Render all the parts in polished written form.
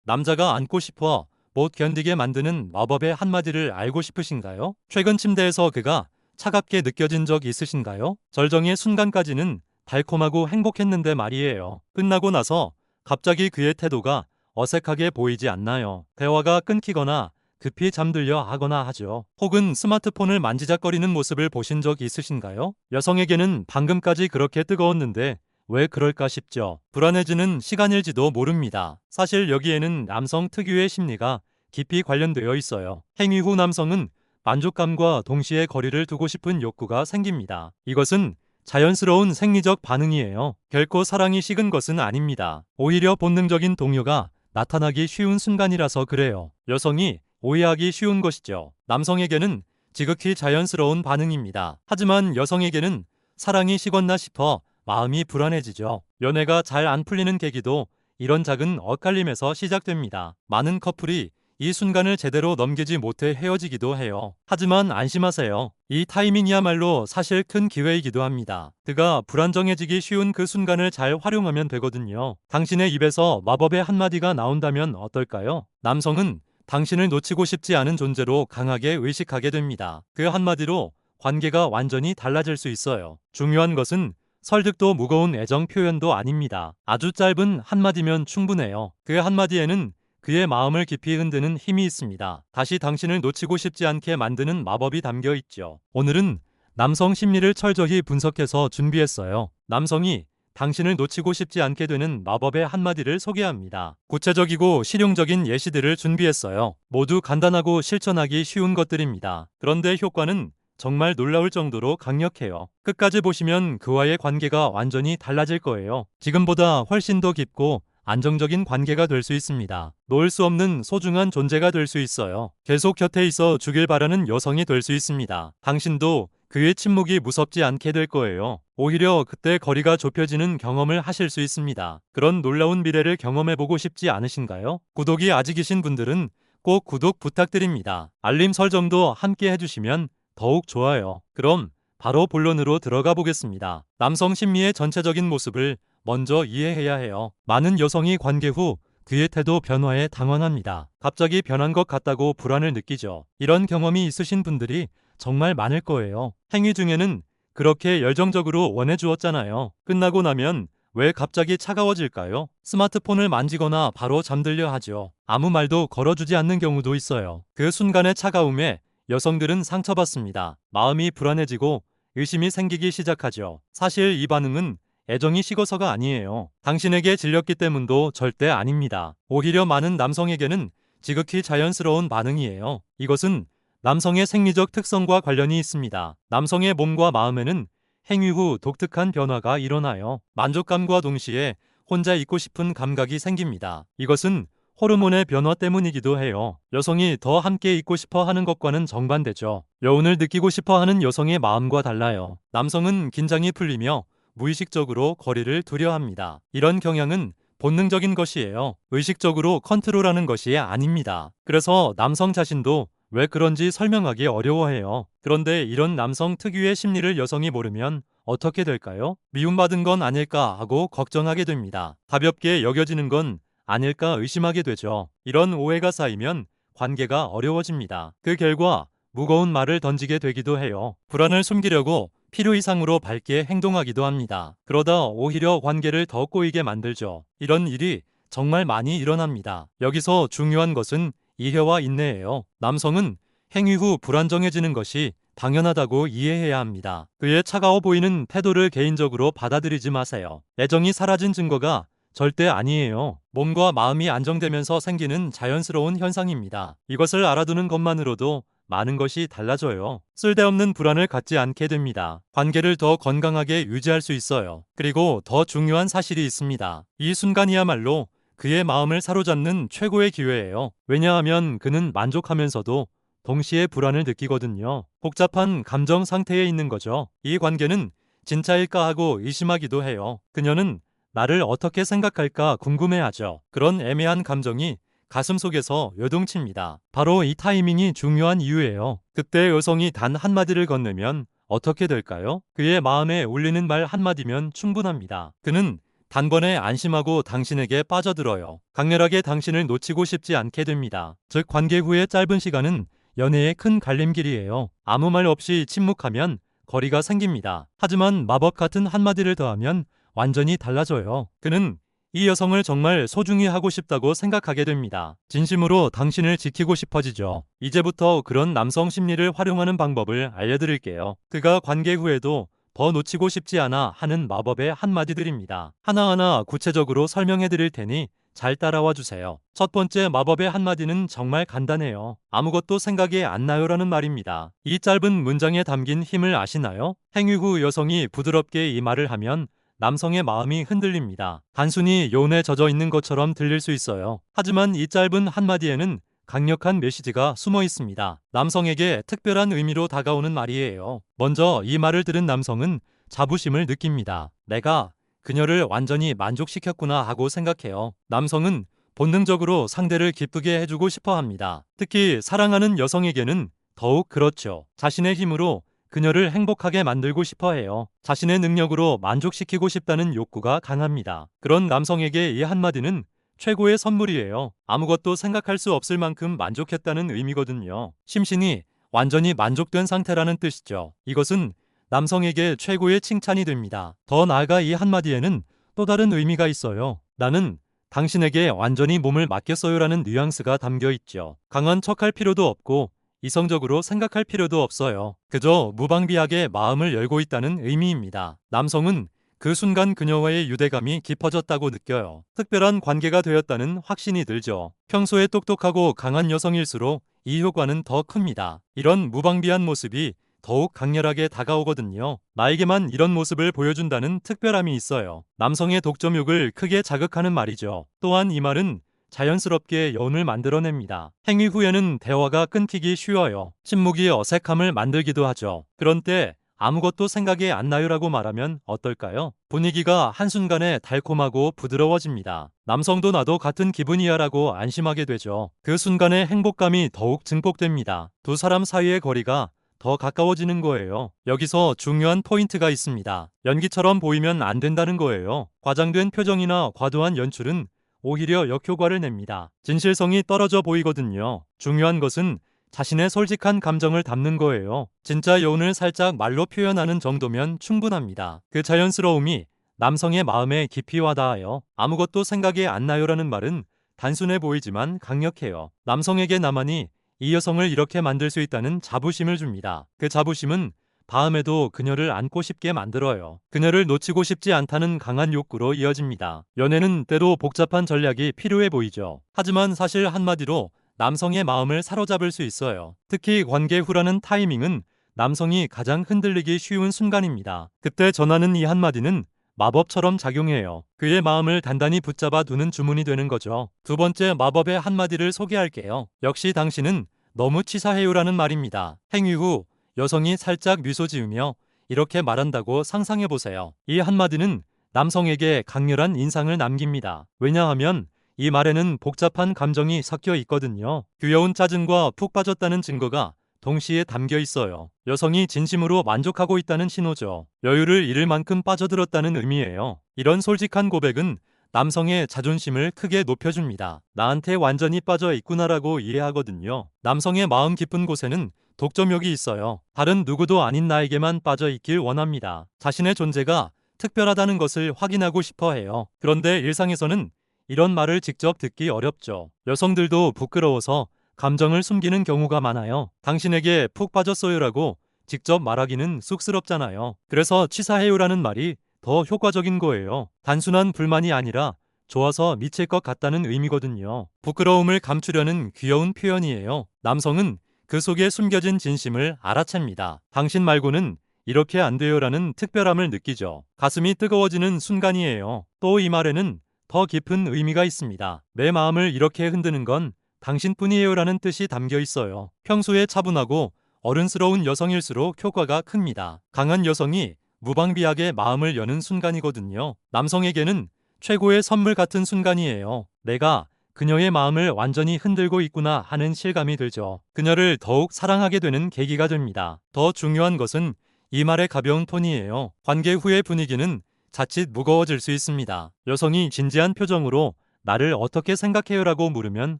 남자가 안고 싶어 못 견디게 만드는 마법의 한마디를 알고 싶으신가요? 최근 침대에서 그가 차갑게 느껴진 적 있으신가요? 절정의 순간까지는 달콤하고 행복했는데 말이에요. 끝나고 나서 갑자기 그의 태도가 어색하게 보이지 않나요? 대화가 끊기거나 급히 잠들려 하거나 하죠. 혹은 스마트폰을 만지작거리는 모습을 보신 적 있으신가요? 여성에게는 방금까지 그렇게 뜨거웠는데 왜 그럴까 싶죠. 불안해지는 시간일지도 모릅니다. 사실 여기에는 남성 특유의 심리가 깊이 관련되어 있어요. 행위 후 남성은 만족감과 동시에 거리를 두고 싶은 욕구가 생깁니다. 이것은 자연스러운 생리적 반응이에요. 결코 사랑이 식은 것은 아닙니다. 오히려 본능적인 동요가 나타나기 쉬운 순간이라서 그래요. 여성이 오해하기 쉬운 것이죠. 남성에게는 지극히 자연스러운 반응입니다. 하지만 여성에게는 사랑이 식었나 싶어 마음이 불안해지죠. 연애가 잘 안 풀리는 계기도 이런 작은 엇갈림에서 시작됩니다. 많은 커플이 이 순간을 제대로 넘기지 못해 헤어지기도 해요. 하지만 안심하세요. 이 타이밍이야말로 사실 큰 기회이기도 합니다. 그가 불안정해지기 쉬운 그 순간을 잘 활용하면 되거든요. 당신의 입에서 마법의 한마디가 나온다면 어떨까요? 남성은 당신을 놓치고 싶지 않은 존재로 강하게 의식하게 됩니다. 그 한마디로 관계가 완전히 달라질 수 있어요. 중요한 것은 설득도 무거운 애정 표현도 아닙니다. 아주 짧은 한마디면 충분해요. 그 한마디에는 그의 마음을 깊이 흔드는 힘이 있습니다. 다시 당신을 놓치고 싶지 않게 만드는 마법이 담겨 있죠. 오늘은 남성 심리를 철저히 분석해서 준비했어요. 남성이 당신을 놓치고 싶지 않게 되는 마법의 한마디를 소개합니다. 구체적이고 실용적인 예시들을 준비했어요. 모두 간단하고 실천하기 쉬운 것들입니다. 그런데 효과는 정말 놀라울 정도로 강력해요. 끝까지 보시면 그와의 관계가 완전히 달라질 거예요. 지금보다 훨씬 더 깊고 안정적인 관계가 될 수 있습니다. 놓을 수 없는 소중한 존재가 될 수 있어요. 계속 곁에 있어 주길 바라는 여성이 될 수 있습니다. 당신도 그의 침묵이 무섭지 않게 될 거예요. 오히려 그때 거리가 좁혀지는 경험을 하실 수 있습니다. 그런 놀라운 미래를 경험해보고 싶지 않으신가요? 구독이 아직이신 분들은 꼭 구독 부탁드립니다. 알림 설정도 함께 해주시면 더욱 좋아요. 그럼 바로 본론으로 들어가 보겠습니다. 남성 심리의 전체적인 모습을 먼저 이해해야 해요. 많은 여성이 관계 후 그의 태도 변화에 당황합니다. 갑자기 변한 것 같다고 불안을 느끼죠. 이런 경험이 있으신 분들이 정말 많을 거예요. 행위 중에는 그렇게 열정적으로 원해주었잖아요. 끝나고 나면 왜 갑자기 차가워질까요? 스마트폰을 만지거나 바로 잠들려 하죠. 아무 말도 걸어주지 않는 경우도 있어요. 그 순간의 차가움에 여성들은 상처받습니다. 마음이 불안해지고 의심이 생기기 시작하죠. 사실 이 반응은 애정이 식어서가 아니에요. 당신에게 질렸기 때문도 절대 아닙니다. 오히려 많은 남성에게는 지극히 자연스러운 반응이에요. 이것은 남성의 생리적 특성과 관련이 있습니다. 남성의 몸과 마음에는 행위 후 독특한 변화가 일어나요. 만족감과 동시에 혼자 있고 싶은 감각이 생깁니다. 이것은 호르몬의 변화 때문이기도 해요. 여성이 더 함께 있고 싶어 하는 것과는 정반대죠. 여운을 느끼고 싶어 하는 여성의 마음과 달라요. 남성은 긴장이 풀리며 무의식적으로 거리를 두려 합니다. 이런 경향은 본능적인 것이에요. 의식적으로 컨트롤하는 것이 아닙니다. 그래서 남성 자신도 왜 그런지 설명하기 어려워해요. 그런데 이런 남성 특유의 심리를 여성이 모르면 어떻게 될까요? 미움받은 건 아닐까 하고 걱정하게 됩니다. 가볍게 여겨지는 건 아닐까 의심하게 되죠. 이런 오해가 쌓이면 관계가 어려워집니다. 그 결과 무거운 말을 던지게 되기도 해요. 불안을 숨기려고 필요 이상으로 밝게 행동하기도 합니다. 그러다 오히려 관계를 더 꼬이게 만들죠. 이런 일이 정말 많이 일어납니다. 여기서 중요한 것은 이해와 인내예요. 남성은 행위 후 불안정해지는 것이 당연하다고 이해해야 합니다. 그의 차가워 보이는 태도를 개인적으로 받아들이지 마세요. 애정이 사라진 증거가 절대 아니에요. 몸과 마음이 안정되면서 생기는 자연스러운 현상입니다. 이것을 알아두는 것만으로도 많은 것이 달라져요. 쓸데없는 불안을 갖지 않게 됩니다. 관계를 더 건강하게 유지할 수 있어요. 그리고 더 중요한 사실이 있습니다. 이 순간이야말로 그의 마음을 사로잡는 최고의 기회예요. 왜냐하면 그는 만족하면서도 동시에 불안을 느끼거든요. 복잡한 감정 상태에 있는 거죠. 이 관계는 진짜일까 하고 의심하기도 해요. 그녀는 나를 어떻게 생각할까 궁금해하죠. 그런 애매한 감정이 가슴속에서 요동칩니다. 바로 이 타이밍이 중요한 이유예요. 그때 여성이 단 한마디를 건네면 어떻게 될까요? 그의 마음에 울리는 말 한마디면 충분합니다. 그는 단번에 안심하고 당신에게 빠져들어요. 강렬하게 당신을 놓치고 싶지 않게 됩니다. 즉 관계 후의 짧은 시간은 연애의 큰 갈림길이에요. 아무 말 없이 침묵하면 거리가 생깁니다. 하지만 마법 같은 한마디를 더하면 완전히 달라져요. 그는 이 여성을 정말 소중히 하고 싶다고 생각하게 됩니다. 진심으로 당신을 지키고 싶어지죠. 이제부터 그런 남성 심리를 활용하는 방법을 알려드릴게요. 그가 관계 후에도 더 놓치고 싶지 않아 하는 마법의 한마디들입니다. 하나하나 구체적으로 설명해 드릴 테니 잘 따라와 주세요. 첫 번째 마법의 한마디는 정말 간단해요. 아무것도 생각이 안 나요라는 말입니다. 이 짧은 문장에 담긴 힘을 아시나요? 행위 후 여성이 부드럽게 이 말을 하면 남성의 마음이 흔들립니다. 단순히 요운에 젖어 있는 것처럼 들릴 수 있어요. 하지만 이 짧은 한마디에는 강력한 메시지가 숨어 있습니다. 남성에게 특별한 의미로 다가오는 말이에요. 먼저 이 말을 들은 남성은 자부심을 느낍니다. 내가 그녀를 완전히 만족시켰구나 하고 생각해요. 남성은 본능적으로 상대를 기쁘게 해주고 싶어 합니다. 특히 사랑하는 여성에게는 더욱 그렇죠. 자신의 힘으로 그녀를 행복하게 만들고 싶어 해요. 자신의 능력으로 만족시키고 싶다는 욕구가 강합니다. 그런 남성에게 이 한마디는 최고의 선물이에요. 아무것도 생각할 수 없을 만큼 만족했다는 의미거든요. 심신이 완전히 만족된 상태라는 뜻이죠. 이것은 남성에게 최고의 칭찬이 됩니다. 더 나아가 이 한마디에는 또 다른 의미가 있어요. 나는 당신에게 완전히 몸을 맡겼어요라는 뉘앙스가 담겨 있죠. 강한 척할 필요도 없고 이성적으로 생각할 필요도 없어요. 그저 무방비하게 마음을 열고 있다는 의미입니다. 남성은 그 순간 그녀와의 유대감이 깊어졌다고 느껴요. 특별한 관계가 되었다는 확신이 들죠. 평소에 똑똑하고 강한 여성일수록 이 효과는 더 큽니다. 이런 무방비한 모습이 더욱 강렬하게 다가오거든요. 나에게만 이런 모습을 보여준다는 특별함이 있어요. 남성의 독점욕을 크게 자극하는 말이죠. 또한 이 말은 자연스럽게 여운을 만들어냅니다. 행위 후에는 대화가 끊기기 쉬워요. 침묵이 어색함을 만들기도 하죠. 그런 때 아무것도 생각이 안 나요라고 말하면 어떨까요? 분위기가 한순간에 달콤하고 부드러워집니다. 남성도 나도 같은 기분이야라고 안심하게 되죠. 그 순간의 행복감이 더욱 증폭됩니다. 두 사람 사이의 거리가 더 가까워지는 거예요. 여기서 중요한 포인트가 있습니다. 연기처럼 보이면 안 된다는 거예요. 과장된 표정이나 과도한 연출은 오히려 역효과를 냅니다. 진실성이 떨어져 보이거든요. 중요한 것은 자신의 솔직한 감정을 담는 거예요. 진짜 여운을 살짝 말로 표현하는 정도면 충분합니다. 그 자연스러움이 남성의 마음에 깊이 와닿아요. 아무것도 생각이 안 나요라는 말은 단순해 보이지만 강력해요. 남성에게 나만이 이 여성을 이렇게 만들 수 있다는 자부심을 줍니다. 그 자부심은 다음에도 그녀를 안고 싶게 만들어요. 그녀를 놓치고 싶지 않다는 강한 욕구로 이어집니다. 연애는 때로 복잡한 전략이 필요해 보이죠. 하지만 사실 한마디로 남성의 마음을 사로잡을 수 있어요. 특히 관계 후라는 타이밍은 남성이 가장 흔들리기 쉬운 순간입니다. 그때 전하는 이 한마디는 마법처럼 작용해요. 그의 마음을 단단히 붙잡아 두는 주문이 되는 거죠. 두 번째 마법의 한마디를 소개할게요. 역시 당신은 너무 치사해요라는 말입니다. 행위 후 여성이 살짝 미소 지으며 이렇게 말한다고 상상해보세요. 이 한마디는 남성에게 강렬한 인상을 남깁니다. 왜냐하면 이 말에는 복잡한 감정이 섞여 있거든요. 귀여운 짜증과 푹 빠졌다는 증거가 동시에 담겨 있어요. 여성이 진심으로 만족하고 있다는 신호죠. 여유를 잃을 만큼 빠져들었다는 의미예요. 이런 솔직한 고백은 남성의 자존심을 크게 높여줍니다. 나한테 완전히 빠져 있구나라고 이해하거든요. 남성의 마음 깊은 곳에는 독점욕이 있어요. 다른 누구도 아닌 나에게만 빠져 있길 원합니다. 자신의 존재가 특별하다는 것을 확인하고 싶어 해요. 그런데 일상에서는 이런 말을 직접 듣기 어렵죠. 여성들도 부끄러워서 감정을 숨기는 경우가 많아요. 당신에게 푹 빠졌어요라고 직접 말하기는 쑥스럽잖아요. 그래서 치사해요라는 말이 더 효과적인 거예요. 단순한 불만이 아니라 좋아서 미칠 것 같다는 의미거든요. 부끄러움을 감추려는 귀여운 표현이에요. 남성은 그 속에 숨겨진 진심을 알아챕니다. 당신 말고는 이렇게 안 돼요라는 특별함을 느끼죠. 가슴이 뜨거워지는 순간이에요. 또 이 말에는 더 깊은 의미가 있습니다. 내 마음을 이렇게 흔드는 건 당신뿐이에요라는 뜻이 담겨 있어요. 평소에 차분하고 어른스러운 여성일수록 효과가 큽니다. 강한 여성이 무방비하게 마음을 여는 순간이거든요. 남성에게는 최고의 선물 같은 순간이에요. 내가 그녀의 마음을 완전히 흔들고 있구나 하는 실감이 들죠. 그녀를 더욱 사랑하게 되는 계기가 됩니다. 더 중요한 것은 이 말의 가벼운 톤이에요. 관계 후의 분위기는 자칫 무거워질 수 있습니다. 여성이 진지한 표정으로 나를 어떻게 생각해요라고 물으면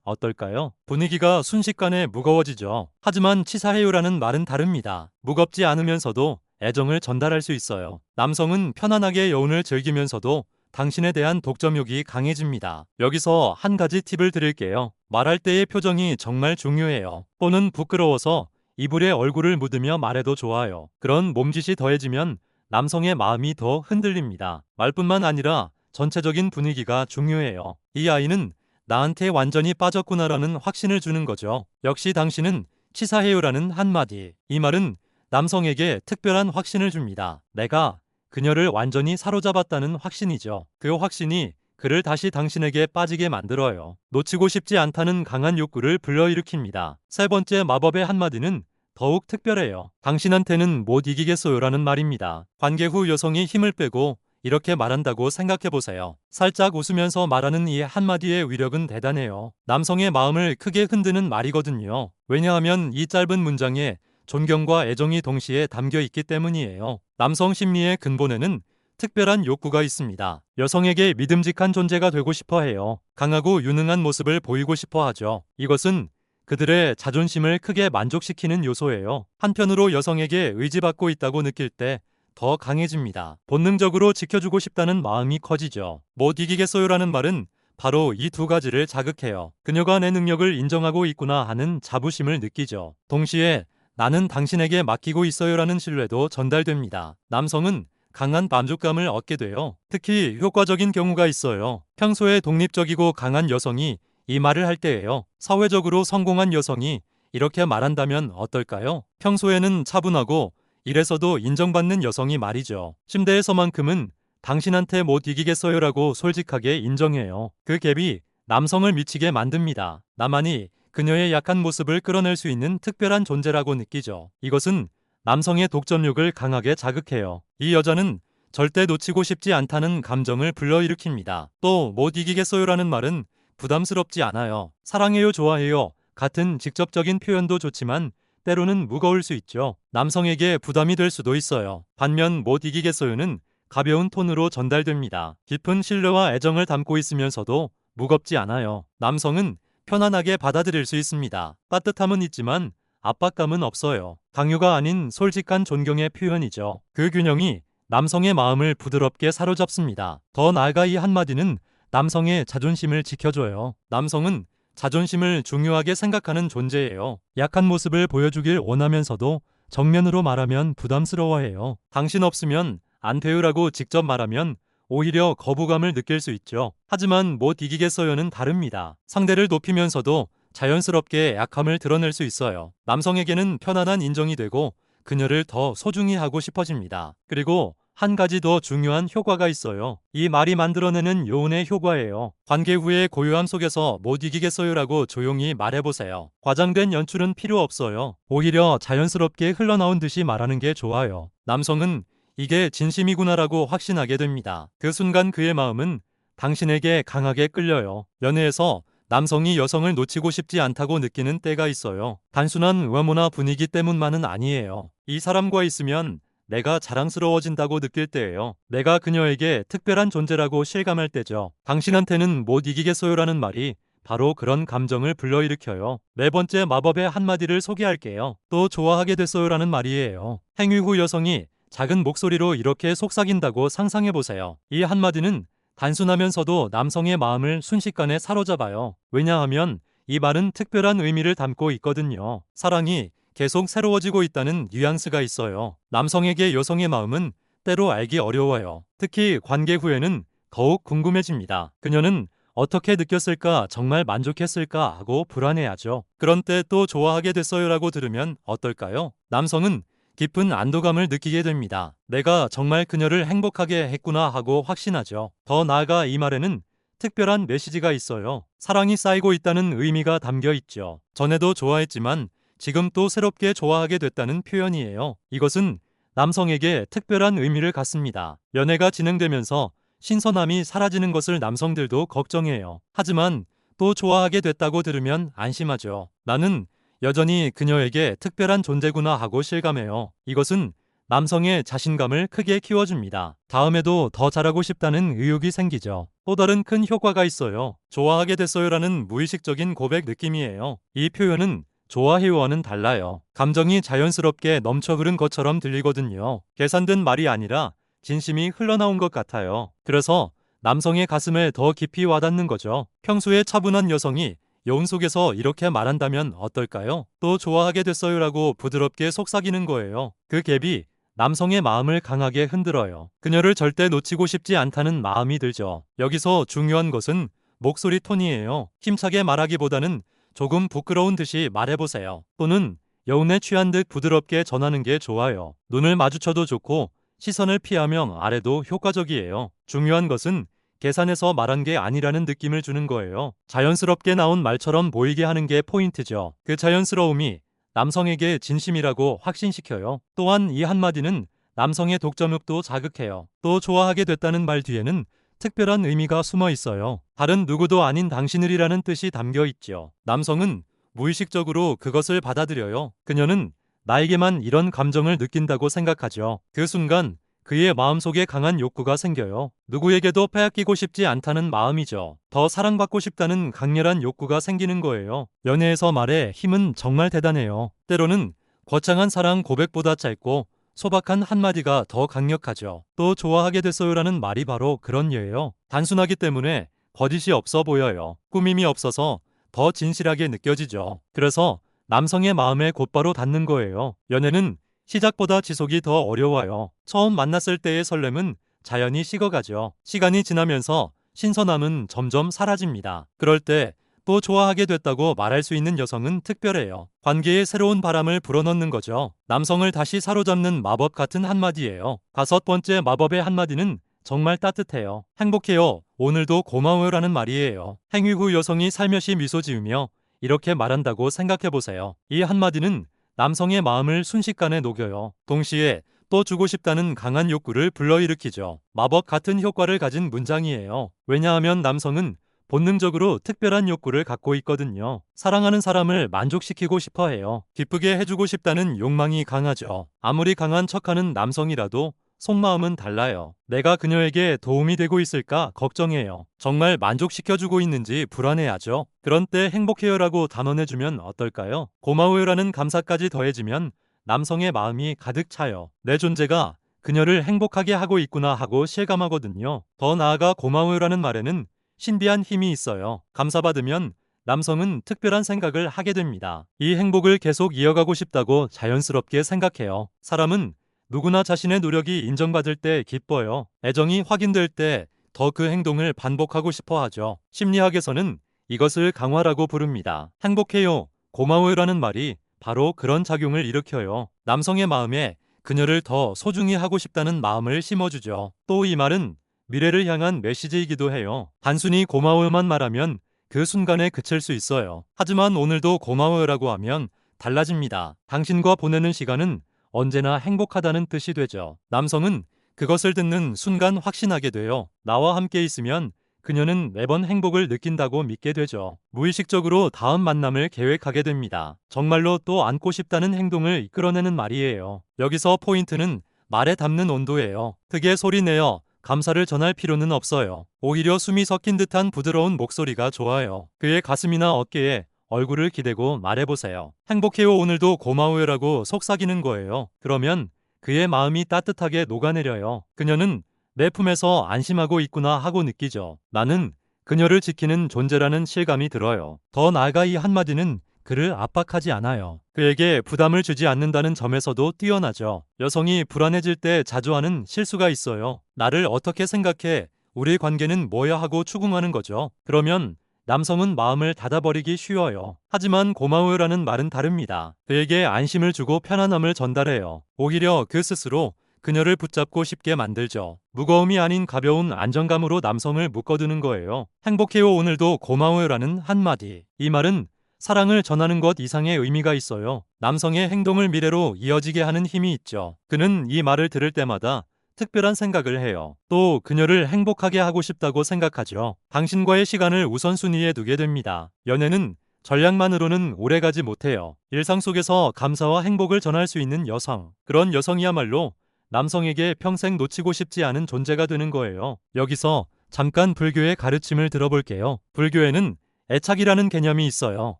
어떨까요? 분위기가 순식간에 무거워지죠. 하지만 치사해요라는 말은 다릅니다. 무겁지 않으면서도 애정을 전달할 수 있어요. 남성은 편안하게 여운을 즐기면서도 당신에 대한 독점욕이 강해집니다. 여기서 한 가지 팁을 드릴게요. 말할 때의 표정이 정말 중요해요. 또는 부끄러워서 이불에 얼굴을 묻으며 말해도 좋아요. 그런 몸짓이 더해지면 남성의 마음이 더 흔들립니다. 말뿐만 아니라 전체적인 분위기가 중요해요. 이 아이는 나한테 완전히 빠졌구나라는 확신을 주는 거죠. 역시 당신은 치사해요라는 한마디. 이 말은 남성에게 특별한 확신을 줍니다. 내가 그녀를 완전히 사로잡았다는 확신이죠. 그 확신이 그를 다시 당신에게 빠지게 만들어요. 놓치고 싶지 않다는 강한 욕구를 불러일으킵니다. 세 번째 마법의 한마디는 더욱 특별해요. 당신한테는 못 이기겠어요라는 말입니다. 관계 후 여성이 힘을 빼고 이렇게 말한다고 생각해보세요. 살짝 웃으면서 말하는 이 한마디의 위력은 대단해요. 남성의 마음을 크게 흔드는 말이거든요. 왜냐하면 이 짧은 문장에 존경과 애정이 동시에 담겨 있기 때문이에요. 남성 심리의 근본에는 특별한 욕구가 있습니다. 여성에게 믿음직한 존재가 되고 싶어 해요. 강하고 유능한 모습을 보이고 싶어 하죠. 이것은 그들의 자존심을 크게 만족시키는 요소예요. 한편으로 여성에게 의지받고 있다고 느낄 때 더 강해집니다. 본능적으로 지켜주고 싶다는 마음이 커지죠. 못 이기겠어요라는 말은 바로 이 두 가지를 자극해요. 그녀가 내 능력을 인정하고 있구나 하는 자부심을 느끼죠. 동시에 나는 당신에게 맡기고 있어요라는 신뢰도 전달됩니다. 남성은 강한 만족감을 얻게 돼요. 특히 효과적인 경우가 있어요. 평소에 독립적이고 강한 여성이 이 말을 할 때예요. 사회적으로 성공한 여성이 이렇게 말한다면 어떨까요? 평소에는 차분하고 이래서도 인정받는 여성이 말이죠. 침대에서만큼은 당신한테 못 이기겠어요라고 솔직하게 인정해요. 그 갭이 남성을 미치게 만듭니다. 나만이 그녀의 약한 모습을 끌어낼 수 있는 특별한 존재라고 느끼죠. 이것은 남성의 독점욕을 강하게 자극해요. 이 여자는 절대 놓치고 싶지 않다는 감정을 불러일으킵니다. 또 못 이기겠어요라는 말은 부담스럽지 않아요. 사랑해요, 좋아해요 같은 직접적인 표현도 좋지만 때로는 무거울 수 있죠. 남성에게 부담이 될 수도 있어요. 반면 못 이기겠어요는 가벼운 톤으로 전달됩니다. 깊은 신뢰와 애정을 담고 있으면서도 무겁지 않아요. 남성은 편안하게 받아들일 수 있습니다. 따뜻함은 있지만 압박감은 없어요. 강요가 아닌 솔직한 존경의 표현이죠. 그 균형이 남성의 마음을 부드럽게 사로잡습니다. 더 나아가 이 한마디는 남성의 자존심을 지켜줘요. 남성은 자존심을 중요하게 생각하는 존재예요. 약한 모습을 보여주길 원하면서도 정면으로 말하면 부담스러워해요. 당신 없으면 안 돼요라고 직접 말하면 오히려 거부감을 느낄 수 있죠. 하지만 못 이기겠어요는 다릅니다. 상대를 높이면서도 자연스럽게 약함을 드러낼 수 있어요. 남성에게는 편안한 인정이 되고 그녀를 더 소중히 하고 싶어집니다. 그리고 한 가지 더 중요한 효과가 있어요. 이 말이 만들어내는 요운의 효과예요. 관계 후의 고요함 속에서 못 이기겠어요라고 조용히 말해보세요. 과장된 연출은 필요 없어요. 오히려 자연스럽게 흘러나온 듯이 말하는 게 좋아요. 남성은 이게 진심이구나라고 확신하게 됩니다. 그 순간 그의 마음은 당신에게 강하게 끌려요. 연애에서 남성이 여성을 놓치고 싶지 않다고 느끼는 때가 있어요. 단순한 외모나 분위기 때문만은 아니에요. 이 사람과 있으면 내가 자랑스러워진다고 느낄 때예요. 내가 그녀에게 특별한 존재라고 실감할 때죠. 당신한테는 못 이기겠어요라는 말이 바로 그런 감정을 불러일으켜요. 네 번째 마법의 한마디를 소개할게요. 또 좋아하게 됐어요라는 말이에요. 행위 후 여성이 작은 목소리로 이렇게 속삭인다고 상상해보세요. 이 한마디는 단순하면서도 남성의 마음을 순식간에 사로잡아요. 왜냐하면 이 말은 특별한 의미를 담고 있거든요. 사랑이 계속 새로워지고 있다는 뉘앙스가 있어요. 남성에게 여성의 마음은 때로 알기 어려워요. 특히 관계 후에는 더욱 궁금해집니다. 그녀는 어떻게 느꼈을까, 정말 만족했을까 하고 불안해하죠. 그런 때 또 좋아하게 됐어요라고 들으면 어떨까요? 남성은 깊은 안도감을 느끼게 됩니다. 내가 정말 그녀를 행복하게 했구나 하고 확신하죠. 더 나아가 이 말에는 특별한 메시지가 있어요. 사랑이 쌓이고 있다는 의미가 담겨 있죠. 전에도 좋아했지만 지금 또 새롭게 좋아하게 됐다는 표현이에요. 이것은 남성에게 특별한 의미를 갖습니다. 연애가 진행되면서 신선함이 사라지는 것을 남성들도 걱정해요. 하지만 또 좋아하게 됐다고 들으면 안심하죠. 나는 여전히 그녀에게 특별한 존재구나 하고 실감해요. 이것은 남성의 자신감을 크게 키워줍니다. 다음에도 더 잘하고 싶다는 의욕이 생기죠. 또 다른 큰 효과가 있어요. 좋아하게 됐어요라는 무의식적인 고백 느낌이에요. 이 표현은 좋아해요와는 달라요. 감정이 자연스럽게 넘쳐 흐른 것처럼 들리거든요. 계산된 말이 아니라 진심이 흘러나온 것 같아요. 그래서 남성의 가슴에 더 깊이 와닿는 거죠. 평소에 차분한 여성이 여운 속에서 이렇게 말한다면 어떨까요? 또 좋아하게 됐어요라고 부드럽게 속삭이는 거예요. 그 갭이 남성의 마음을 강하게 흔들어요. 그녀를 절대 놓치고 싶지 않다는 마음이 들죠. 여기서 중요한 것은 목소리 톤이에요. 힘차게 말하기보다는 조금 부끄러운 듯이 말해보세요. 또는 여운에 취한 듯 부드럽게 전하는 게 좋아요. 눈을 마주쳐도 좋고 시선을 피하면 아래도 효과적이에요. 중요한 것은 계산해서 말한 게 아니라는 느낌을 주는 거예요. 자연스럽게 나온 말처럼 보이게 하는 게 포인트죠. 그 자연스러움이 남성에게 진심이라고 확신시켜요. 또한 이 한마디는 남성의 독점욕도 자극해요. 또 좋아하게 됐다는 말 뒤에는 특별한 의미가 숨어 있어요. 다른 누구도 아닌 당신을이라는 뜻이 담겨 있죠. 남성은 무의식적으로 그것을 받아들여요. 그녀는 나에게만 이런 감정을 느낀다고 생각하죠. 그 순간 그의 마음속에 강한 욕구가 생겨요. 누구에게도 빼앗기고 싶지 않다는 마음이죠. 더 사랑받고 싶다는 강렬한 욕구가 생기는 거예요. 연애에서 말의 힘은 정말 대단해요. 때로는 거창한 사랑 고백보다 짧고 소박한 한마디가 더 강력하죠. 또 좋아하게 됐어요라는 말이 바로 그런 예예요. 단순하기 때문에 거짓이 없어 보여요. 꾸밈이 없어서 더 진실하게 느껴지죠. 그래서 남성의 마음에 곧바로 닿는 거예요. 연애는 시작보다 지속이 더 어려워요. 처음 만났을 때의 설렘은 자연히 식어가죠. 시간이 지나면서 신선함은 점점 사라집니다. 그럴 때 또 좋아하게 됐다고 말할 수 있는 여성은 특별해요. 관계에 새로운 바람을 불어넣는 거죠. 남성을 다시 사로잡는 마법 같은 한마디예요. 5번째 마법의 한마디는 정말 따뜻해요. 행복해요. 오늘도 고마워요라는 말이에요. 행위 후 여성이 살며시 미소 지으며 이렇게 말한다고 생각해보세요. 이 한마디는 남성의 마음을 순식간에 녹여요. 동시에 또 주고 싶다는 강한 욕구를 불러일으키죠. 마법 같은 효과를 가진 문장이에요. 왜냐하면 남성은 본능적으로 특별한 욕구를 갖고 있거든요. 사랑하는 사람을 만족시키고 싶어 해요. 기쁘게 해주고 싶다는 욕망이 강하죠. 아무리 강한 척하는 남성이라도 속마음은 달라요. 내가 그녀에게 도움이 되고 있을까 걱정해요. 정말 만족시켜주고 있는지 불안해하죠. 그런 때 행복해요라고 단언해주면 어떨까요? 고마워요라는 감사까지 더해지면 남성의 마음이 가득 차요. 내 존재가 그녀를 행복하게 하고 있구나 하고 실감하거든요. 더 나아가 고마워요라는 말에는 신비한 힘이 있어요. 감사받으면 남성은 특별한 생각을 하게 됩니다. 이 행복을 계속 이어가고 싶다고 자연스럽게 생각해요. 사람은 누구나 자신의 노력이 인정받을 때 기뻐요. 애정이 확인될 때 더 그 행동을 반복하고 싶어 하죠. 심리학에서는 이것을 강화라고 부릅니다. 행복해요, 고마워요라는 말이 바로 그런 작용을 일으켜요. 남성의 마음에 그녀를 더 소중히 하고 싶다는 마음을 심어주죠. 또 이 말은 미래를 향한 메시지이기도 해요. 단순히 고마워요만 말하면 그 순간에 그칠 수 있어요. 하지만 오늘도 고마워요라고 하면 달라집니다. 당신과 보내는 시간은 언제나 행복하다는 뜻이 되죠. 남성은 그것을 듣는 순간 확신하게 돼요. 나와 함께 있으면 그녀는 매번 행복을 느낀다고 믿게 되죠. 무의식적으로 다음 만남을 계획하게 됩니다. 정말로 또 안고 싶다는 행동을 이끌어내는 말이에요. 여기서 포인트는 말에 담는 온도예요. 크게 소리내어 감사를 전할 필요는 없어요. 오히려 숨이 섞인 듯한 부드러운 목소리가 좋아요. 그의 가슴이나 어깨에 얼굴을 기대고 말해보세요. 행복해요, 오늘도 고마워요라고 속삭이는 거예요. 그러면 그의 마음이 따뜻하게 녹아내려요. 그녀는 내 품에서 안심하고 있구나 하고 느끼죠. 나는 그녀를 지키는 존재라는 실감이 들어요. 더 나아가 이 한마디는 그를 압박하지 않아요. 그에게 부담을 주지 않는다는 점에서도 뛰어나죠. 여성이 불안해질 때 자주 하는 실수가 있어요. 나를 어떻게 생각해? 우리 관계는 뭐야 하고 추궁하는 거죠. 그러면 남성은 마음을 닫아버리기 쉬워요. 하지만 고마워요라는 말은 다릅니다. 그에게 안심을 주고 편안함을 전달해요. 오히려 그 스스로 그녀를 붙잡고 싶게 만들죠. 무거움이 아닌 가벼운 안정감으로 남성을 묶어두는 거예요. 행복해요, 오늘도 고마워요라는 한마디. 이 말은 사랑을 전하는 것 이상의 의미가 있어요. 남성의 행동을 미래로 이어지게 하는 힘이 있죠. 그는 이 말을 들을 때마다 특별한 생각을 해요. 또 그녀를 행복하게 하고 싶다고 생각하죠. 당신과의 시간을 우선순위에 두게 됩니다. 연애는 전략만으로는 오래가지 못해요. 일상 속에서 감사와 행복을 전할 수 있는 여성, 그런 여성이야말로 남성에게 평생 놓치고 싶지 않은 존재가 되는 거예요. 여기서 잠깐 불교의 가르침을 들어볼게요. 불교에는 애착이라는 개념이 있어요.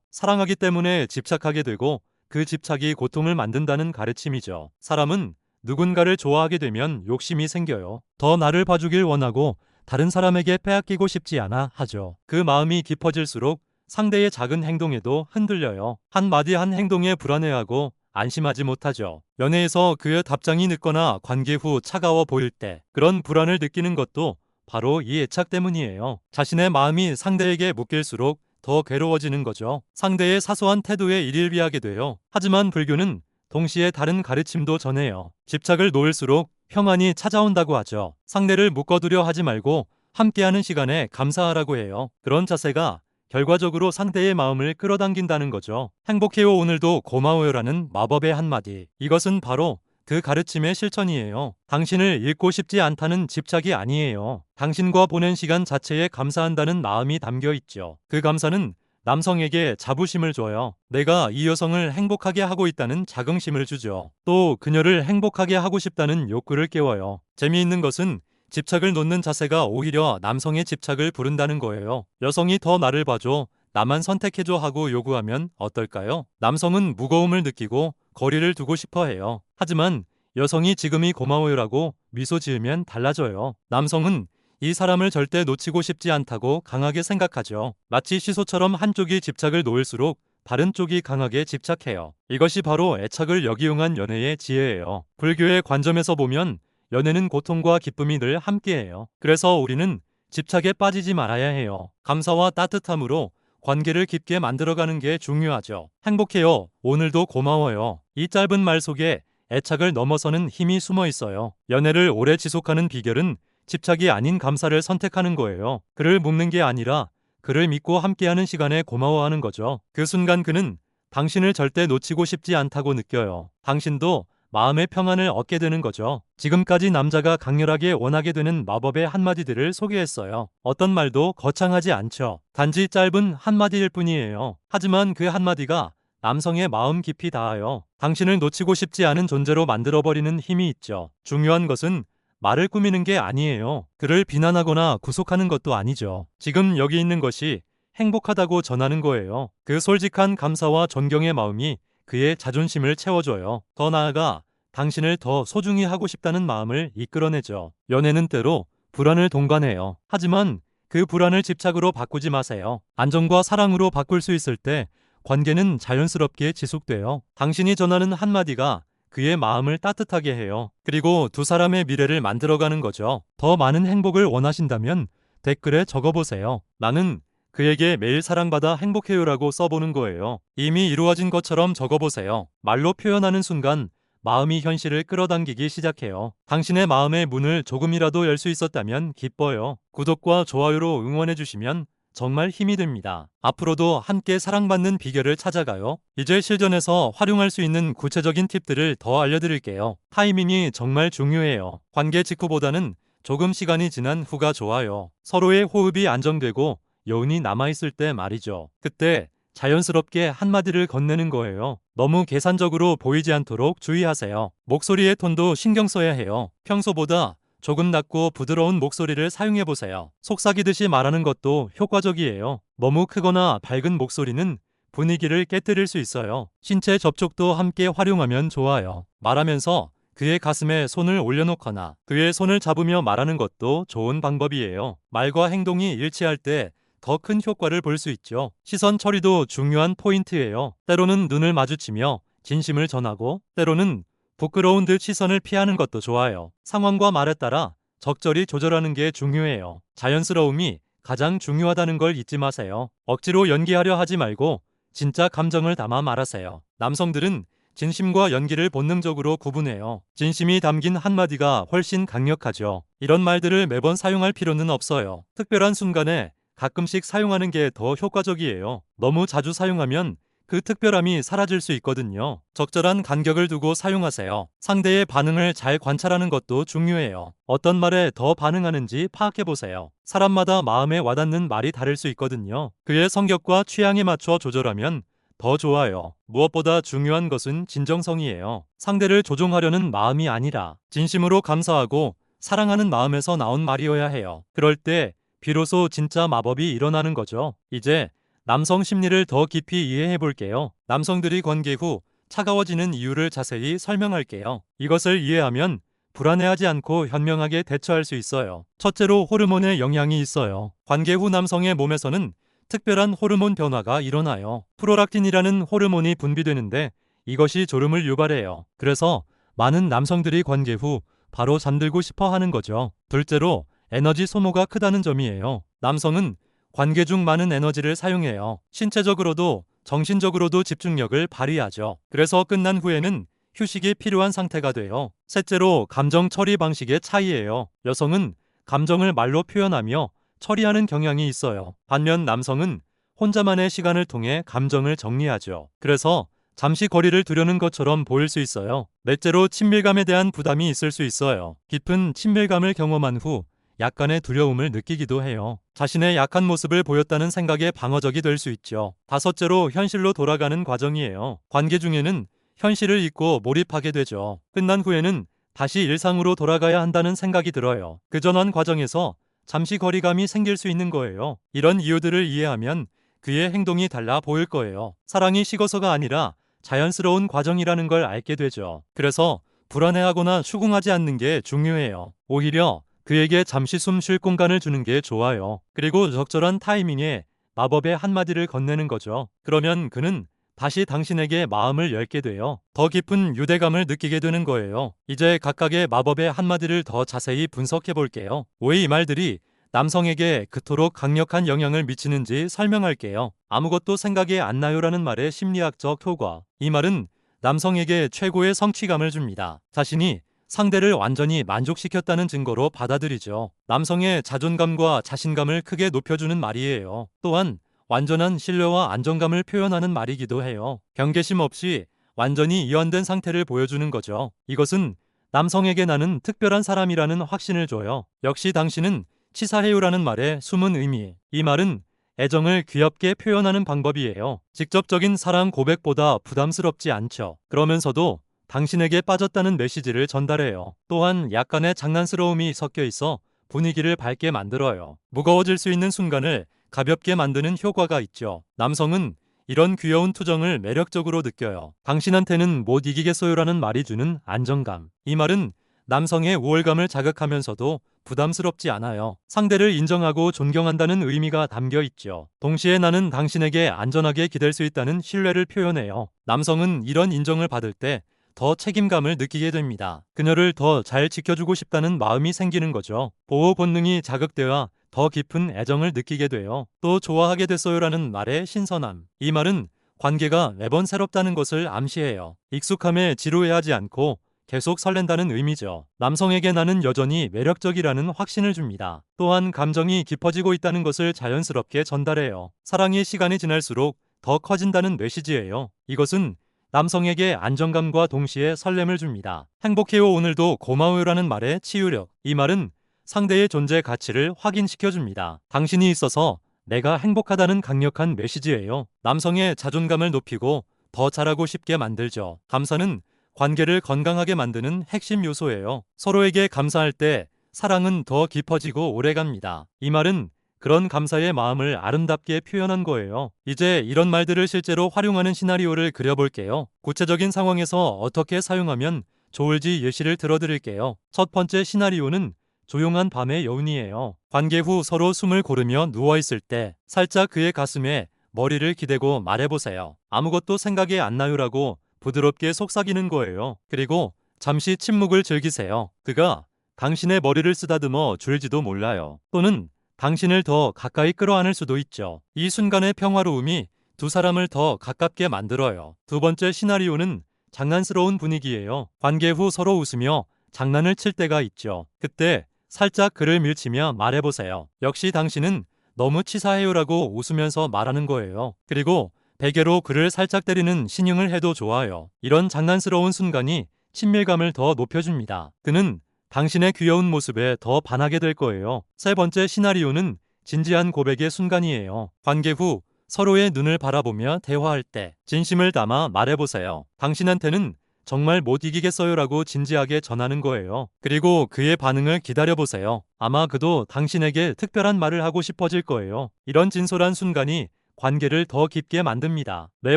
사랑하기 때문에 집착하게 되고 그 집착이 고통을 만든다는 가르침이죠. 사람은 누군가를 좋아하게 되면 욕심이 생겨요. 더 나를 봐주길 원하고 다른 사람에게 빼앗기고 싶지 않아 하죠. 그 마음이 깊어질수록 상대의 작은 행동에도 흔들려요. 한마디 한 행동에 불안해하고 안심하지 못하죠. 연애에서 그의 답장이 늦거나 관계 후 차가워 보일 때 그런 불안을 느끼는 것도 바로 이 애착 때문이에요. 자신의 마음이 상대에게 묶일수록 더 괴로워지는 거죠. 상대의 사소한 태도에 일일비하게 돼요. 하지만 불교는 동시에 다른 가르침도 전해요. 집착을 놓을수록 평안이 찾아온다고 하죠. 상대를 묶어두려 하지 말고 함께하는 시간에 감사하라고 해요. 그런 자세가 결과적으로 상대의 마음을 끌어당긴다는 거죠. 행복해요 오늘도 고마워요라는 마법의 한마디. 이것은 바로 그 가르침의 실천이에요. 당신을 잃고 싶지 않다는 집착이 아니에요. 당신과 보낸 시간 자체에 감사한다는 마음이 담겨 있죠. 그 감사는 남성에게 자부심을 줘요. 내가 이 여성을 행복하게 하고 있다는 자긍심을 주죠. 또 그녀를 행복하게 하고 싶다는 욕구를 깨워요. 재미있는 것은 집착을 놓는 자세가 오히려 남성의 집착을 부른다는 거예요. 여성이 더 나를 봐줘, 나만 선택해줘 하고 요구하면 어떨까요? 남성은 무거움을 느끼고 거리를 두고 싶어 해요. 하지만 여성이 지금이 고마워요라고 미소 지으면 달라져요. 남성은 이 사람을 절대 놓치고 싶지 않다고 강하게 생각하죠. 마치 시소처럼 한쪽이 집착을 놓을수록 다른 쪽이 강하게 집착해요. 이것이 바로 애착을 역이용한 연애의 지혜예요. 불교의 관점에서 보면 연애는 고통과 기쁨이 늘 함께해요. 그래서 우리는 집착에 빠지지 말아야 해요. 감사와 따뜻함으로 관계를 깊게 만들어가는 게 중요하죠. 행복해요. 오늘도 고마워요. 이 짧은 말 속에 애착을 넘어서는 힘이 숨어 있어요. 연애를 오래 지속하는 비결은 집착이 아닌 감사를 선택하는 거예요. 그를 묻는 게 아니라 그를 믿고 함께하는 시간에 고마워하는 거죠. 그 순간 그는 당신을 절대 놓치고 싶지 않다고 느껴요. 당신도 마음의 평안을 얻게 되는 거죠. 지금까지 남자가 강렬하게 원하게 되는 마법의 한마디들을 소개했어요. 어떤 말도 거창하지 않죠. 단지 짧은 한마디일 뿐이에요. 하지만 그 한마디가 남성의 마음 깊이 닿아요. 당신을 놓치고 싶지 않은 존재로 만들어버리는 힘이 있죠. 중요한 것은 말을 꾸미는 게 아니에요. 그를 비난하거나 구속하는 것도 아니죠. 지금 여기 있는 것이 행복하다고 전하는 거예요. 그 솔직한 감사와 존경의 마음이 그의 자존심을 채워줘요. 더 나아가 당신을 더 소중히 하고 싶다는 마음을 이끌어내죠. 연애는 때로 불안을 동반해요. 하지만 그 불안을 집착으로 바꾸지 마세요. 안정과 사랑으로 바꿀 수 있을 때 관계는 자연스럽게 지속돼요. 당신이 전하는 한마디가 그의 마음을 따뜻하게 해요. 그리고 두 사람의 미래를 만들어가는 거죠. 더 많은 행복을 원하신다면 댓글에 적어보세요. 나는 그에게 매일 사랑받아 행복해요라고 써보는 거예요. 이미 이루어진 것처럼 적어보세요. 말로 표현하는 순간 마음이 현실을 끌어당기기 시작해요. 당신의 마음의 문을 조금이라도 열 수 있었다면 기뻐요. 구독과 좋아요로 응원해주시면 정말 힘이 됩니다. 앞으로도 함께 사랑받는 비결을 찾아가요. 이제 실전에서 활용할 수 있는 구체적인 팁들을 더 알려드릴게요. 타이밍이 정말 중요해요. 관계 직후보다는 조금 시간이 지난 후가 좋아요. 서로의 호흡이 안정되고 여운이 남아있을 때 말이죠. 그때 자연스럽게 한마디를 건네는 거예요. 너무 계산적으로 보이지 않도록 주의하세요. 목소리의 톤도 신경 써야 해요. 평소보다 조금 낮고 부드러운 목소리를 사용해보세요. 속삭이듯이 말하는 것도 효과적이에요. 너무 크거나 밝은 목소리는 분위기를 깨뜨릴 수 있어요. 신체 접촉도 함께 활용하면 좋아요. 말하면서 그의 가슴에 손을 올려놓거나 그의 손을 잡으며 말하는 것도 좋은 방법이에요. 말과 행동이 일치할 때 더 큰 효과를 볼 수 있죠. 시선 처리도 중요한 포인트예요. 때로는 눈을 마주치며 진심을 전하고 때로는 부끄러운 듯 시선을 피하는 것도 좋아요. 상황과 말에 따라 적절히 조절하는 게 중요해요. 자연스러움이 가장 중요하다는 걸 잊지 마세요. 억지로 연기하려 하지 말고 진짜 감정을 담아 말하세요. 남성들은 진심과 연기를 본능적으로 구분해요. 진심이 담긴 한마디가 훨씬 강력하죠. 이런 말들을 매번 사용할 필요는 없어요. 특별한 순간에 가끔씩 사용하는 게 더 효과적이에요. 너무 자주 사용하면 그 특별함이 사라질 수 있거든요. 적절한 간격을 두고 사용하세요. 상대의 반응을 잘 관찰하는 것도 중요해요. 어떤 말에 더 반응하는지 파악해보세요. 사람마다 마음에 와닿는 말이 다를 수 있거든요. 그의 성격과 취향에 맞춰 조절하면 더 좋아요. 무엇보다 중요한 것은 진정성이에요. 상대를 조종하려는 마음이 아니라 진심으로 감사하고 사랑하는 마음에서 나온 말이어야 해요. 그럴 때 비로소 진짜 마법이 일어나는 거죠. 이제 남성 심리를 더 깊이 이해해 볼게요. 남성들이 관계 후 차가워지는 이유를 자세히 설명할게요. 이것을 이해하면 불안해하지 않고 현명하게 대처할 수 있어요. 첫째로 호르몬의 영향이 있어요. 관계 후 남성의 몸에서는 특별한 호르몬 변화가 일어나요. 프로락틴이라는 호르몬이 분비되는데 이것이 졸음을 유발해요. 그래서 많은 남성들이 관계 후 바로 잠들고 싶어 하는 거죠. 둘째로 에너지 소모가 크다는 점이에요. 남성은 관계 중 많은 에너지를 사용해요. 신체적으로도 정신적으로도 집중력을 발휘하죠. 그래서 끝난 후에는 휴식이 필요한 상태가 돼요. 셋째로 감정 처리 방식의 차이예요. 여성은 감정을 말로 표현하며 처리하는 경향이 있어요. 반면 남성은 혼자만의 시간을 통해 감정을 정리하죠. 그래서 잠시 거리를 두려는 것처럼 보일 수 있어요. 넷째로 친밀감에 대한 부담이 있을 수 있어요. 깊은 친밀감을 경험한 후 약간의 두려움을 느끼기도 해요. 자신의 약한 모습을 보였다는 생각에 방어적이 될 수 있죠. 다섯째로 현실로 돌아가는 과정이에요. 관계 중에는 현실을 잊고 몰입하게 되죠. 끝난 후에는 다시 일상으로 돌아가야 한다는 생각이 들어요. 그 전환 과정에서 잠시 거리감이 생길 수 있는 거예요. 이런 이유들을 이해하면 그의 행동이 달라 보일 거예요. 사랑이 식어서가 아니라 자연스러운 과정이라는 걸 알게 되죠. 그래서 불안해하거나 추궁하지 않는 게 중요해요. 오히려 그에게 잠시 숨 쉴 공간을 주는 게 좋아요. 그리고 적절한 타이밍에 마법의 한마디를 건네는 거죠. 그러면 그는 다시 당신에게 마음을 열게 돼요. 더 깊은 유대감을 느끼게 되는 거예요. 이제 각각의 마법의 한마디를 더 자세히 분석해 볼게요. 왜 이 말들이 남성에게 그토록 강력한 영향을 미치는지 설명할게요. 아무것도 생각이 안 나요라는 말의 심리학적 효과. 이 말은 남성에게 최고의 성취감을 줍니다. 자신이 상대를 완전히 만족시켰다는 증거로 받아들이죠. 남성의 자존감과 자신감을 크게 높여주는 말이에요. 또한 완전한 신뢰와 안정감을 표현하는 말이기도 해요. 경계심 없이 완전히 이완된 상태를 보여주는 거죠. 이것은 남성에게 나는 특별한 사람이라는 확신을 줘요. 역시 당신은 치사해요라는 말의 숨은 의미. 이 말은 애정을 귀엽게 표현하는 방법이에요. 직접적인 사랑 고백보다 부담스럽지 않죠. 그러면서도 당신에게 빠졌다는 메시지를 전달해요. 또한 약간의 장난스러움이 섞여 있어 분위기를 밝게 만들어요. 무거워질 수 있는 순간을 가볍게 만드는 효과가 있죠. 남성은 이런 귀여운 투정을 매력적으로 느껴요. 당신한테는 못 이기겠어요라는 말이 주는 안정감. 이 말은 남성의 우월감을 자극하면서도 부담스럽지 않아요. 상대를 인정하고 존경한다는 의미가 담겨 있죠. 동시에 나는 당신에게 안전하게 기댈 수 있다는 신뢰를 표현해요. 남성은 이런 인정을 받을 때 더 책임감을 느끼게 됩니다. 그녀를 더 잘 지켜주고 싶다는 마음이 생기는 거죠. 보호 본능이 자극되어 더 깊은 애정을 느끼게 돼요. 또 좋아하게 됐어요라는 말의 신선함. 이 말은 관계가 매번 새롭다는 것을 암시해요. 익숙함에 지루해하지 않고 계속 설렌다는 의미죠. 남성에게 나는 여전히 매력적이라는 확신을 줍니다. 또한 감정이 깊어지고 있다는 것을 자연스럽게 전달해요. 사랑이 시간이 지날수록 더 커진다는 메시지예요. 이것은 남성에게 안정감과 동시에 설렘을 줍니다. 행복해요 오늘도 고마워요라는 말의 치유력. 이 말은 상대의 존재 가치를 확인시켜줍니다. 당신이 있어서 내가 행복하다는 강력한 메시지예요. 남성의 자존감을 높이고 더 잘하고 싶게 만들죠. 감사는 관계를 건강하게 만드는 핵심 요소예요. 서로에게 감사할 때 사랑은 더 깊어지고 오래갑니다. 이 말은 그런 감사의 마음을 아름답게 표현한 거예요. 이제 이런 말들을 실제로 활용하는 시나리오를 그려볼게요. 구체적인 상황에서 어떻게 사용하면 좋을지 예시를 들어드릴게요. 첫 번째 시나리오는 조용한 밤의 여운이에요. 관계 후 서로 숨을 고르며 누워있을 때 살짝 그의 가슴에 머리를 기대고 말해보세요. 아무것도 생각이 안 나요라고 부드럽게 속삭이는 거예요. 그리고 잠시 침묵을 즐기세요. 그가 당신의 머리를 쓰다듬어 줄지도 몰라요. 또는 당신을 더 가까이 끌어안을 수도 있죠. 이 순간의 평화로움이 두 사람을 더 가깝게 만들어요. 두 번째 시나리오는 장난스러운 분위기예요. 관계 후 서로 웃으며 장난을 칠 때가 있죠. 그때 살짝 그를 밀치며 말해보세요. 역시 당신은 너무 치사해요라고 웃으면서 말하는 거예요. 그리고 베개로 그를 살짝 때리는 신용을 해도 좋아요. 이런 장난스러운 순간이 친밀감을 더 높여줍니다. 그는 당신의 귀여운 모습에 더 반하게 될 거예요. 세 번째 시나리오는 진지한 고백의 순간이에요. 관계 후 서로의 눈을 바라보며 대화할 때 진심을 담아 말해보세요. 당신한테는 정말 못 이기겠어요라고 진지하게 전하는 거예요. 그리고 그의 반응을 기다려보세요. 아마 그도 당신에게 특별한 말을 하고 싶어질 거예요. 이런 진솔한 순간이 관계를 더 깊게 만듭니다. 네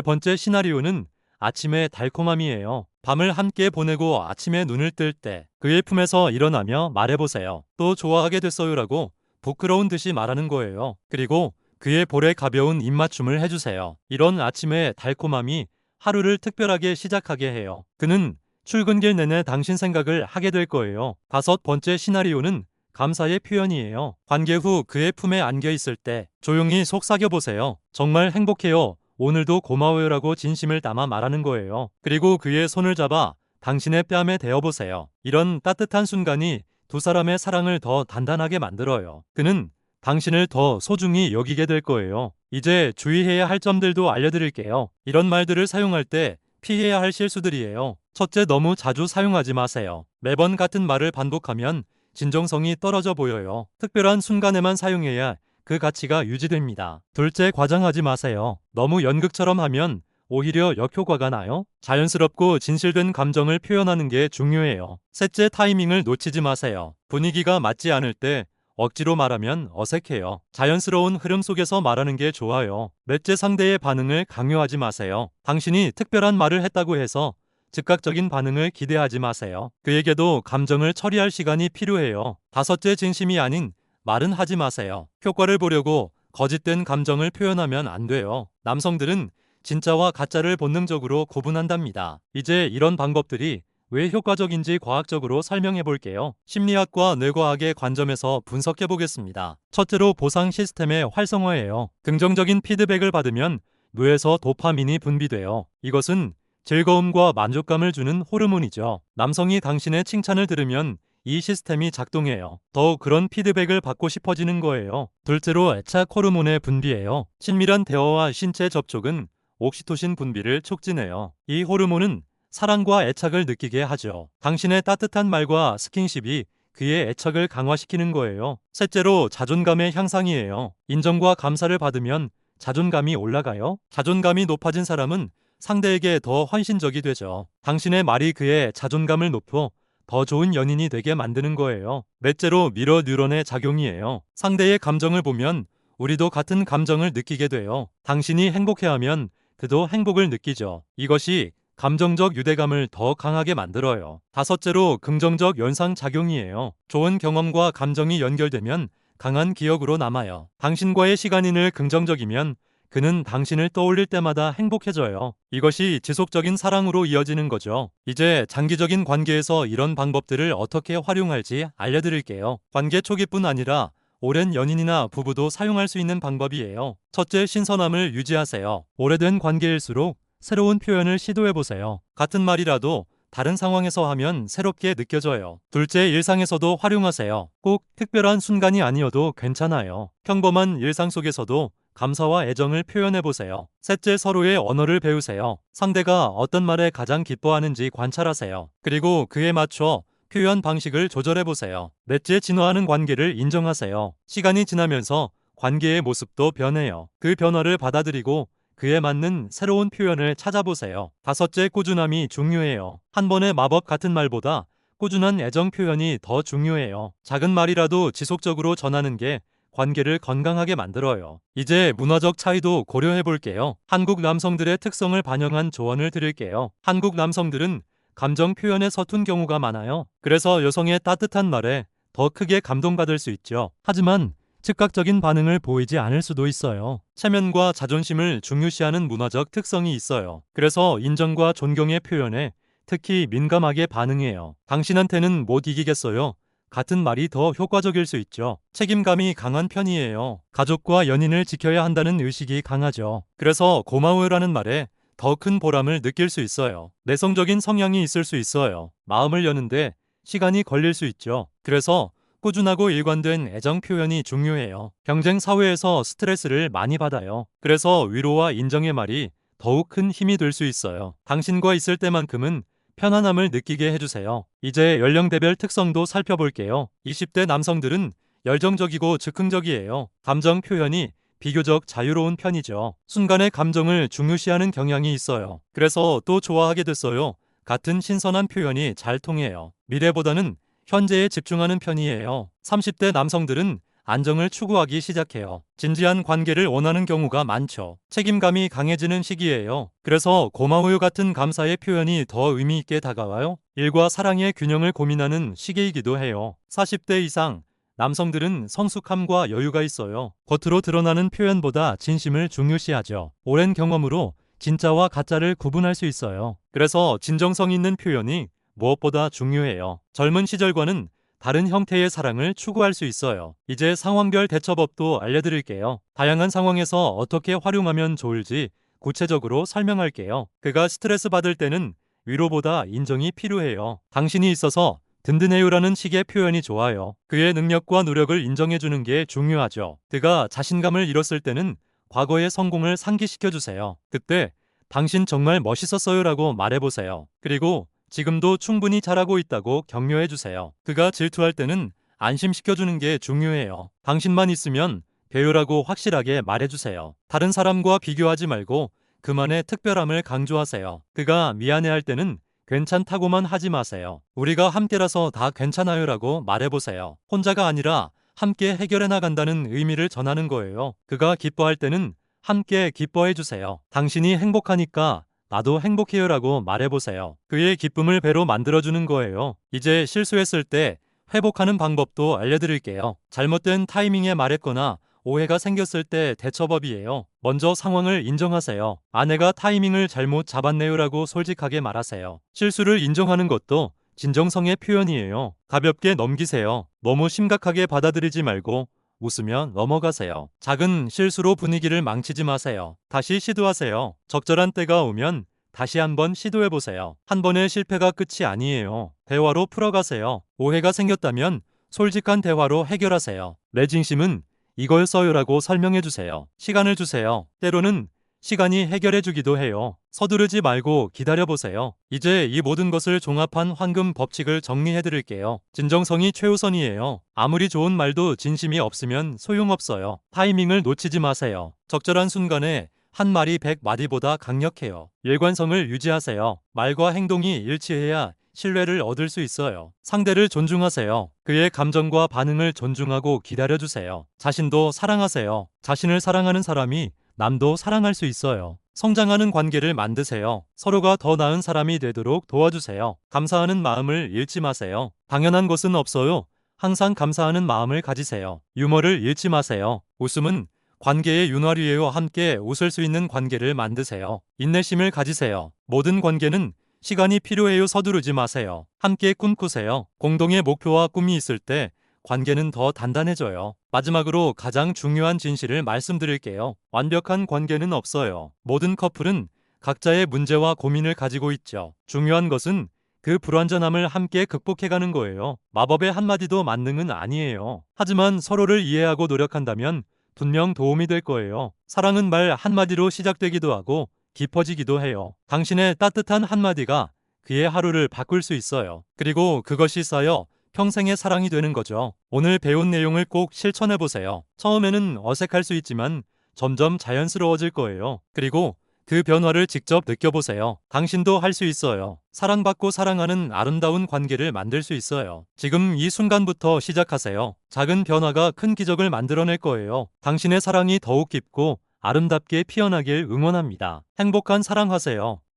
번째 시나리오는 아침의 달콤함이에요. 밤을 함께 보내고 아침에 눈을 뜰 때 그의 품에서 일어나며 말해보세요. 또 좋아하게 됐어요라고 부끄러운 듯이 말하는 거예요. 그리고 그의 볼에 가벼운 입맞춤을 해주세요. 이런 아침의 달콤함이 하루를 특별하게 시작하게 해요. 그는 출근길 내내 당신 생각을 하게 될 거예요. 다섯 번째 시나리오는 감사의 표현이에요. 관계 후 그의 품에 안겨 있을 때 조용히 속삭여 보세요. 정말 행복해요. 오늘도 고마워요라고 진심을 담아 말하는 거예요. 그리고 그의 손을 잡아 당신의 뺨에 대어보세요. 이런 따뜻한 순간이 두 사람의 사랑을 더 단단하게 만들어요. 그는 당신을 더 소중히 여기게 될 거예요. 이제 주의해야 할 점들도 알려드릴게요. 이런 말들을 사용할 때 피해야 할 실수들이에요. 첫째, 너무 자주 사용하지 마세요. 매번 같은 말을 반복하면 진정성이 떨어져 보여요. 특별한 순간에만 사용해야 그 가치가 유지됩니다. 둘째, 과장하지 마세요. 너무 연극처럼 하면 오히려 역효과가 나요. 자연스럽고 진실된 감정을 표현하는 게 중요해요. 셋째, 타이밍을 놓치지 마세요. 분위기가 맞지 않을 때 억지로 말하면 어색해요. 자연스러운 흐름 속에서 말하는 게 좋아요. 넷째, 상대의 반응을 강요하지 마세요. 당신이 특별한 말을 했다고 해서 즉각적인 반응을 기대하지 마세요. 그에게도 감정을 처리할 시간이 필요해요. 다섯째, 진심이 아닌 말은 하지 마세요. 효과를 보려고 거짓된 감정을 표현하면 안 돼요. 남성들은 진짜와 가짜를 본능적으로 구분한답니다. 이제 이런 방법들이 왜 효과적인지 과학적으로 설명해 볼게요. 심리학과 뇌과학의 관점에서 분석해 보겠습니다. 첫째로 보상 시스템의 활성화예요. 긍정적인 피드백을 받으면 뇌에서 도파민이 분비돼요. 이것은 즐거움과 만족감을 주는 호르몬이죠. 남성이 당신의 칭찬을 들으면 이 시스템이 작동해요. 더욱 그런 피드백을 받고 싶어지는 거예요. 둘째로 애착 호르몬의 분비예요. 친밀한 대화와 신체 접촉은 옥시토신 분비를 촉진해요. 이 호르몬은 사랑과 애착을 느끼게 하죠. 당신의 따뜻한 말과 스킨십이 그의 애착을 강화시키는 거예요. 셋째로 자존감의 향상이에요. 인정과 감사를 받으면 자존감이 올라가요. 자존감이 높아진 사람은 상대에게 더 헌신적이 되죠. 당신의 말이 그의 자존감을 높여 더 좋은 연인이 되게 만드는 거예요. 넷째로 미러 뉴런의 작용이에요. 상대의 감정을 보면 우리도 같은 감정을 느끼게 돼요. 당신이 행복해하면 그도 행복을 느끼죠. 이것이 감정적 유대감을 더 강하게 만들어요. 다섯째로 긍정적 연상작용이에요. 좋은 경험과 감정이 연결되면 강한 기억으로 남아요. 당신과의 시간이 늘 긍정적이면 그는 당신을 떠올릴 때마다 행복해져요. 이것이 지속적인 사랑으로 이어지는 거죠. 이제 장기적인 관계에서 이런 방법들을 어떻게 활용할지 알려드릴게요. 관계 초기뿐 아니라 오랜 연인이나 부부도 사용할 수 있는 방법이에요. 첫째, 신선함을 유지하세요. 오래된 관계일수록 새로운 표현을 시도해보세요. 같은 말이라도 다른 상황에서 하면 새롭게 느껴져요. 둘째, 일상에서도 활용하세요. 꼭 특별한 순간이 아니어도 괜찮아요. 평범한 일상 속에서도 감사와 애정을 표현해보세요. 셋째, 서로의 언어를 배우세요. 상대가 어떤 말에 가장 기뻐하는지 관찰하세요. 그리고 그에 맞춰 표현 방식을 조절해보세요. 넷째, 진화하는 관계를 인정하세요. 시간이 지나면서 관계의 모습도 변해요. 그 변화를 받아들이고 그에 맞는 새로운 표현을 찾아보세요. 다섯째, 꾸준함이 중요해요. 한 번의 마법 같은 말보다 꾸준한 애정 표현이 더 중요해요. 작은 말이라도 지속적으로 전하는 게 관계를 건강하게 만들어요. 이제 문화적 차이도 고려해 볼게요. 한국 남성들의 특성을 반영한 조언을 드릴게요. 한국 남성들은 감정 표현에 서툰 경우가 많아요. 그래서 여성의 따뜻한 말에 더 크게 감동받을 수 있죠. 하지만 즉각적인 반응을 보이지 않을 수도 있어요. 체면과 자존심을 중요시하는 문화적 특성이 있어요. 그래서 인정과 존경의 표현에 특히 민감하게 반응해요. 당신한테는 못 이기겠어요. 같은 말이 더 효과적일 수 있죠. 책임감이 강한 편이에요. 가족과 연인을 지켜야 한다는 의식이 강하죠. 그래서 고마워요라는 말에 더 큰 보람을 느낄 수 있어요. 내성적인 성향이 있을 수 있어요. 마음을 여는데 시간이 걸릴 수 있죠. 그래서 꾸준하고 일관된 애정 표현이 중요해요. 경쟁 사회에서 스트레스를 많이 받아요. 그래서 위로와 인정의 말이 더욱 큰 힘이 될 수 있어요. 당신과 있을 때만큼은 편안함을 느끼게 해주세요. 이제 연령대별 특성도 살펴볼게요. 20대 남성들은 열정적이고 즉흥적이에요. 감정 표현이 비교적 자유로운 편이죠. 순간의 감정을 중요시하는 경향이 있어요. 그래서 또 좋아하게 됐어요. 같은 신선한 표현이 잘 통해요. 미래보다는 현재에 집중하는 편이에요. 30대 남성들은 안정을 추구하기 시작해요. 진지한 관계를 원하는 경우가 많죠. 책임감이 강해지는 시기예요. 그래서 고마워요 같은 감사의 표현이 더 의미 있게 다가와요. 일과 사랑의 균형을 고민하는 시기이기도 해요. 40대 이상 남성들은 성숙함과 여유가 있어요. 겉으로 드러나는 표현보다 진심을 중요시하죠. 오랜 경험으로 진짜와 가짜를 구분할 수 있어요. 그래서 진정성 있는 표현이 무엇보다 중요해요. 젊은 시절과는 다른 형태의 사랑을 추구할 수 있어요. 이제 상황별 대처법도 알려드릴게요. 다양한 상황에서 어떻게 활용하면 좋을지 구체적으로 설명할게요. 그가 스트레스 받을 때는 위로보다 인정이 필요해요. 당신이 있어서 든든해요라는 식의 표현이 좋아요. 그의 능력과 노력을 인정해주는 게 중요하죠. 그가 자신감을 잃었을 때는 과거의 성공을 상기시켜주세요. 그때 당신 정말 멋있었어요라고 말해보세요. 그리고 지금도 충분히 잘하고 있다고 격려해주세요. 그가 질투할 때는 안심시켜주는 게 중요해요. 당신만 있으면 배우라고 확실하게 말해주세요. 다른 사람과 비교하지 말고 그만의 특별함을 강조하세요. 그가 미안해할 때는 괜찮다고만 하지 마세요. 우리가 함께라서 다 괜찮아요라고 말해보세요. 혼자가 아니라 함께 해결해 나간다는 의미를 전하는 거예요. 그가 기뻐할 때는 함께 기뻐해주세요. 당신이 행복하니까 나도 행복해요라고 말해보세요. 그의 기쁨을 배로 만들어주는 거예요. 이제 실수했을 때 회복하는 방법도 알려드릴게요. 잘못된 타이밍에 말했거나 오해가 생겼을 때 대처법이에요. 먼저 상황을 인정하세요. 아내가 타이밍을 잘못 잡았네요라고 솔직하게 말하세요. 실수를 인정하는 것도 진정성의 표현이에요. 가볍게 넘기세요. 너무 심각하게 받아들이지 말고 웃으며 넘어가세요. 작은 실수로 분위기를 망치지 마세요. 다시 시도하세요. 적절한 때가 오면 다시 한번 시도해보세요. 한 번의 실패가 끝이 아니에요. 대화로 풀어가세요. 오해가 생겼다면 솔직한 대화로 해결하세요. 내 진심은 이거였어요라고 설명해주세요. 시간을 주세요. 때로는 시간이 해결해주기도 해요. 서두르지 말고 기다려보세요. 이제 이 모든 것을 종합한 황금 법칙을 정리해드릴게요. 진정성이 최우선이에요. 아무리 좋은 말도 진심이 없으면 소용없어요. 타이밍을 놓치지 마세요. 적절한 순간에 한 말이 100마디보다 강력해요. 일관성을 유지하세요. 말과 행동이 일치해야 신뢰를 얻을 수 있어요. 상대를 존중하세요. 그의 감정과 반응을 존중하고 기다려주세요. 자신도 사랑하세요. 자신을 사랑하는 사람이 남도 사랑할 수 있어요. 성장하는 관계를 만드세요. 서로가 더 나은 사람이 되도록 도와주세요. 감사하는 마음을 잃지 마세요. 당연한 것은 없어요. 항상 감사하는 마음을 가지세요. 유머를 잃지 마세요. 웃음은 관계의 윤활유예요. 함께 웃을 수 있는 관계를 만드세요. 인내심을 가지세요. 모든 관계는 시간이 필요해요. 서두르지 마세요. 함께 꿈꾸세요. 공동의 목표와 꿈이 있을 때 관계는 더 단단해져요. 마지막으로 가장 중요한 진실을 말씀드릴게요. 완벽한 관계는 없어요. 모든 커플은 각자의 문제와 고민을 가지고 있죠. 중요한 것은 그 불완전함을 함께 극복해가는 거예요. 마법의 한마디도 만능은 아니에요. 하지만 서로를 이해하고 노력한다면 분명 도움이 될 거예요. 사랑은 말 한마디로 시작되기도 하고 깊어지기도 해요. 당신의 따뜻한 한마디가 그의 하루를 바꿀 수 있어요. 그리고 그것이 쌓여 평생의 사랑이 되는 거죠. 오늘 배운 내용을 꼭 실천해보세요. 처음에는 어색할 수 있지만 점점 자연스러워질 거예요. 그리고 그 변화를 직접 느껴보세요. 당신도 할 수 있어요. 사랑받고 사랑하는 아름다운 관계를 만들 수 있어요. 지금 이 순간부터 시작하세요. 작은 변화가 큰 기적을 만들어낼 거예요. 당신의 사랑이 더욱 깊고 아름답게 피어나길 응원합니다. 행복한 사랑하세요.